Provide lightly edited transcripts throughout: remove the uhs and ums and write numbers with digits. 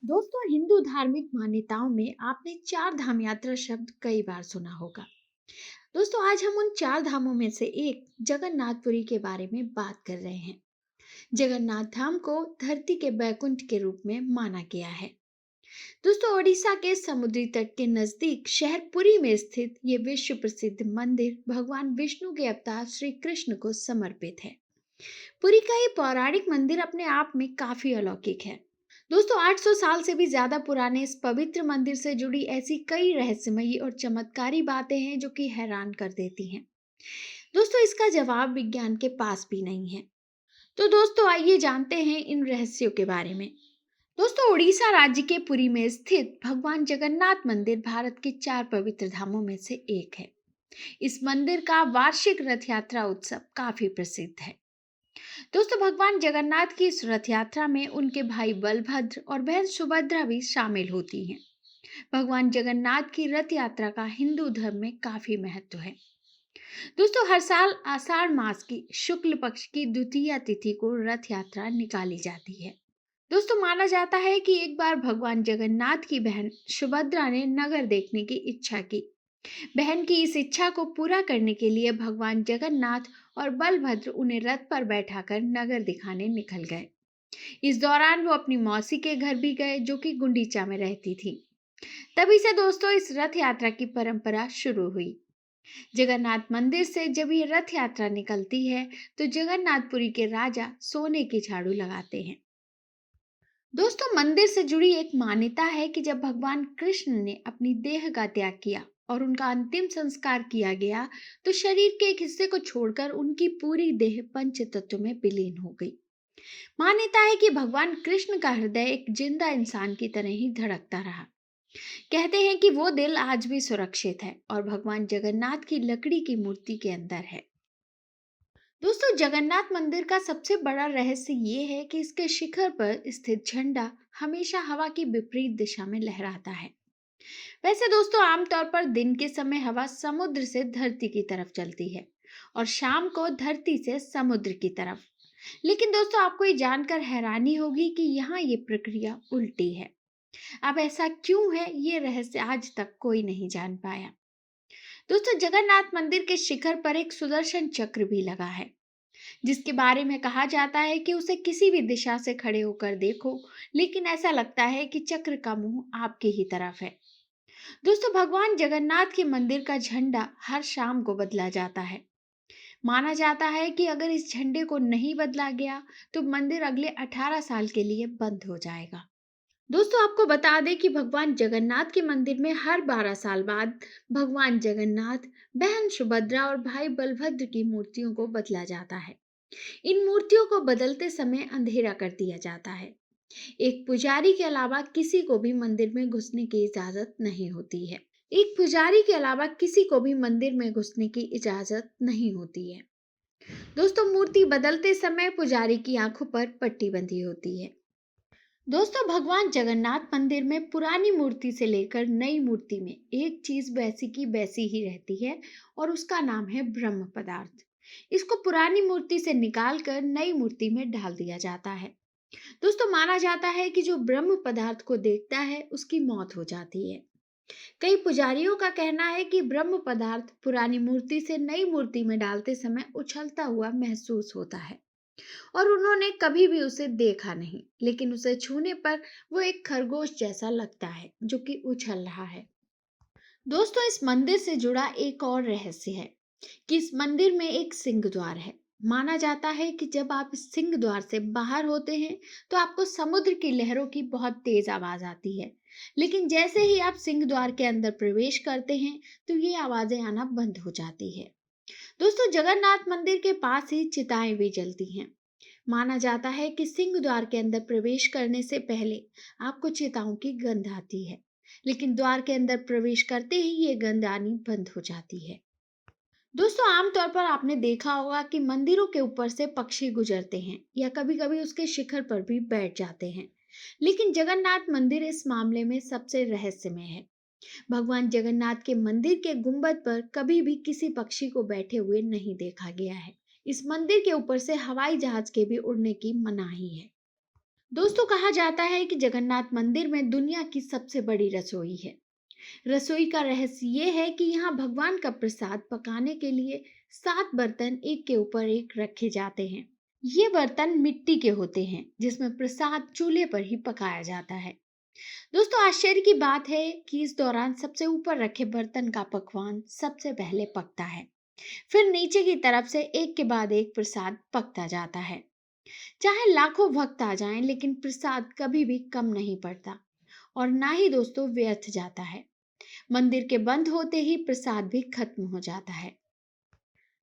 दोस्तों, हिंदू धार्मिक मान्यताओं में आपने चार धाम यात्रा शब्द कई बार सुना होगा। दोस्तों, आज हम उन चार धामों में से एक जगन्नाथपुरी के बारे में बात कर रहे हैं। जगन्नाथ धाम को धरती के बैकुंठ के रूप में माना गया है। दोस्तों, ओडिशा के समुद्री तट के नजदीक शहर पुरी में स्थित ये विश्व प्रसिद्ध मंदिर भगवान विष्णु के अवतार श्री कृष्ण को समर्पित है। पुरी का ये पौराणिक मंदिर अपने आप में काफी अलौकिक है। दोस्तों, 800 साल से भी ज्यादा पुराने इस पवित्र मंदिर से जुड़ी ऐसी कई रहस्यमयी और चमत्कारी बातें हैं जो कि हैरान कर देती हैं। दोस्तों, इसका जवाब विज्ञान के पास भी नहीं है। तो दोस्तों, आइए जानते हैं इन रहस्यों के बारे में। दोस्तों, उड़ीसा राज्य के पुरी में स्थित भगवान जगन्नाथ मंदिर भारत के चार पवित्र धामों में से एक है। इस मंदिर का वार्षिक रथ यात्रा उत्सव काफी प्रसिद्ध है। दोस्तों, भगवान जगन्नाथ की इस रथ यात्रा में उनके भाई बलभद्र और बहन सुभद्रा भी शामिल होती हैं। भगवान जगन्नाथ की रथ यात्रा का हिंदू धर्म में काफी महत्व है। दोस्तों, हर साल आषाढ़ मास की शुक्ल पक्ष की द्वितीया तिथि को रथ यात्रा निकाली जाती है। दोस्तों, माना जाता है कि एक बार भगवान जगन्नाथ की बहन सुभद्रा ने नगर देखने की इच्छा की। बहन की इस इच्छा को पूरा करने के लिए भगवान जगन्नाथ और बलभद्र उन्हें रथ पर बैठाकर नगर दिखाने निकल गए। इस दौरान वो अपनी मौसी के घर भी गए जो कि गुंडीचा में रहती थी। तभी से दोस्तों इस रथ यात्रा की परंपरा शुरू हुई। जगन्नाथ मंदिर से जब ये रथ यात्रा निकलती है तो जगन्नाथपुरी के राजा सोने की झाड़ू लगाते हैं। दोस्तों, मंदिर से जुड़ी एक मान्यता है कि जब भगवान कृष्ण ने अपनी देह का त्याग किया और उनका अंतिम संस्कार किया गया तो शरीर के एक हिस्से को छोड़कर उनकी पूरी देह पंच तत्व में विलीन हो गई। मान्यता है कि भगवान कृष्ण का हृदय एक जिंदा इंसान की तरह ही धड़कता रहा। कहते हैं कि वो दिल आज भी सुरक्षित है और भगवान जगन्नाथ की लकड़ी की मूर्ति के अंदर है। दोस्तों, जगन्नाथ मंदिर का सबसे बड़ा रहस्य ये है कि इसके शिखर पर स्थित झंडा हमेशा हवा की विपरीत दिशा में लहराता है। वैसे दोस्तों, आमतौर पर दिन के समय हवा समुद्र से धरती की तरफ चलती है और शाम को धरती से समुद्र की तरफ। लेकिन दोस्तों, आपको ये जानकर हैरानी होगी कि यहाँ ये प्रक्रिया उल्टी है। अब ऐसा क्यों है, ये रहस्य आज तक कोई नहीं जान पाया। दोस्तों, जगन्नाथ मंदिर के शिखर पर एक सुदर्शन चक्र भी लगा है जिसके बारे में कहा जाता है कि उसे किसी भी दिशा से खड़े होकर देखो, लेकिन ऐसा लगता है कि चक्र का मुंह आपकी ही तरफ है। दोस्तों, भगवान जगन्नाथ के मंदिर का झंडा हर शाम को बदला जाता है। माना जाता है कि अगर इस झंडे को नहीं बदला गया तो मंदिर अगले 18 साल के लिए बंद हो जाएगा। दोस्तों, आपको बता दें कि भगवान जगन्नाथ के मंदिर में हर 12 साल बाद भगवान जगन्नाथ, बहन सुभद्रा और भाई बलभद्र की मूर्तियों को बदला जाता है। इन मूर्तियों को बदलते समय अंधेरा कर दिया जाता है। एक पुजारी के अलावा किसी को भी मंदिर में घुसने की इजाजत नहीं होती है। एक पुजारी के अलावा किसी को भी मंदिर में घुसने की इजाजत नहीं होती है। दोस्तों, मूर्ति बदलते समय पुजारी की आंखों पर पट्टी बंधी होती है। दोस्तों, भगवान जगन्नाथ मंदिर में पुरानी मूर्ति से लेकर नई मूर्ति में एक चीज वैसी की वैसी ही रहती है और उसका नाम है ब्रह्म पदार्थ। इसको पुरानी मूर्ति से निकालकर नई मूर्ति में डाल दिया जाता है। दोस्तों, माना जाता है कि जो ब्रह्म पदार्थ को देखता है उसकी मौत हो जाती है। कई पुजारियों का कहना है कि ब्रह्म पदार्थ पुरानी मूर्ति से नई मूर्ति में डालते समय उछलता हुआ महसूस होता है और उन्होंने कभी भी उसे देखा नहीं, लेकिन उसे छूने पर वो एक खरगोश जैसा लगता है जो कि उछल रहा है। दोस्तों, इस मंदिर से जुड़ा एक और रहस्य है कि इस मंदिर में एक सिंह द्वार है। माना जाता है कि जब आप इस सिंह द्वार से बाहर होते हैं तो आपको समुद्र की लहरों की बहुत तेज आवाज आती है, लेकिन जैसे ही आप सिंह द्वार के अंदर प्रवेश करते हैं तो ये आवाजें आना बंद हो जाती है। दोस्तों, जगन्नाथ मंदिर के पास ही चिताएं भी जलती हैं। माना जाता है कि सिंह द्वार के अंदर प्रवेश करने से पहले आपको चिताओं की गंध आती है, लेकिन द्वार के अंदर प्रवेश करते ही ये गंध आनी बंद हो जाती है। दोस्तों, आमतौर पर आपने देखा होगा कि मंदिरों के ऊपर से पक्षी गुजरते हैं या कभी-कभी उसके शिखर पर भी बैठ जाते हैं, लेकिन जगन्नाथ मंदिर इस मामले में सबसे रहस्यमय है। भगवान जगन्नाथ के मंदिर के गुंबद पर कभी भी किसी पक्षी को बैठे हुए नहीं देखा गया है। इस मंदिर के ऊपर से हवाई जहाज के भी उड़ने की मनाही है। दोस्तों, कहा जाता है कि जगन्नाथ मंदिर में दुनिया की सबसे बड़ी रसोई है। रसोई का रहस्य ये है कि यहाँ भगवान का प्रसाद पकाने के लिए 7 बर्तन एक के ऊपर एक रखे जाते हैं। ये बर्तन मिट्टी के होते हैं जिसमें प्रसाद चूल्हे पर ही पकाया जाता है। दोस्तों, आश्चर्य की बात है कि इस दौरान सबसे ऊपर रखे बर्तन का पकवान सबसे पहले पकता है। फिर नीचे की तरफ से एक के बाद एक प्रसाद पकता जाता है। चाहे लाखों भक्त आ जाएं, लेकिन प्रसाद कभी भी कम नहीं पड़ता और ना ही दोस्तों व्यर्थ जाता है। मंदिर के बंद होते ही प्रसाद भी खत्म हो जाता है।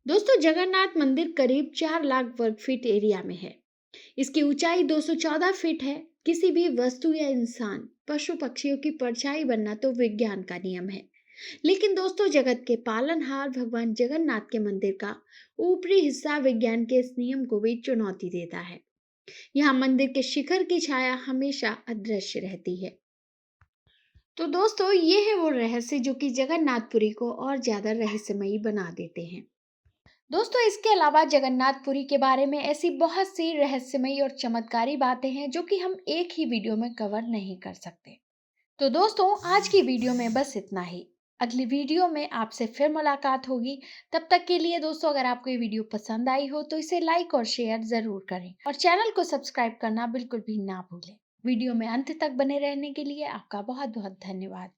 दोस्तों, जगन्नाथ मंदिर करीब 4 लाख वर्ग फीट एरिया में है। इसकी ऊंचाई 214 फीट है। किसी भी वस्तु या इंसान, पशु पक्षियों की परछाई बनना तो विज्ञान का नियम है। लेकिन दोस्तों, जगत के पालनहार भगवान जगन्नाथ के मंदिर का ऊपरी हिस्सा विज्ञान के इस नियम को भी चुनौती देता है। यहाँ मंदिर के शिखर की छाया हमेशा अदृश्य रहती है। तो दोस्तों, ये है वो रहस्य जो कि जगन्नाथपुरी को और ज्यादा रहस्यमयी बना देते हैं। दोस्तों, इसके अलावा जगन्नाथपुरी के बारे में ऐसी बहुत सी रहस्यमयी और चमत्कारी बातें हैं जो कि हम एक ही वीडियो में कवर नहीं कर सकते। तो दोस्तों, आज की वीडियो में बस इतना ही। अगली वीडियो में आपसे फिर मुलाकात होगी। तब तक के लिए दोस्तों, अगर आपको ये वीडियो पसंद आई हो तो इसे लाइक और शेयर जरूर करें और चैनल को सब्सक्राइब करना बिल्कुल भी ना भूलें। वीडियो में अंत तक बने रहने के लिए आपका बहुत बहुत धन्यवाद।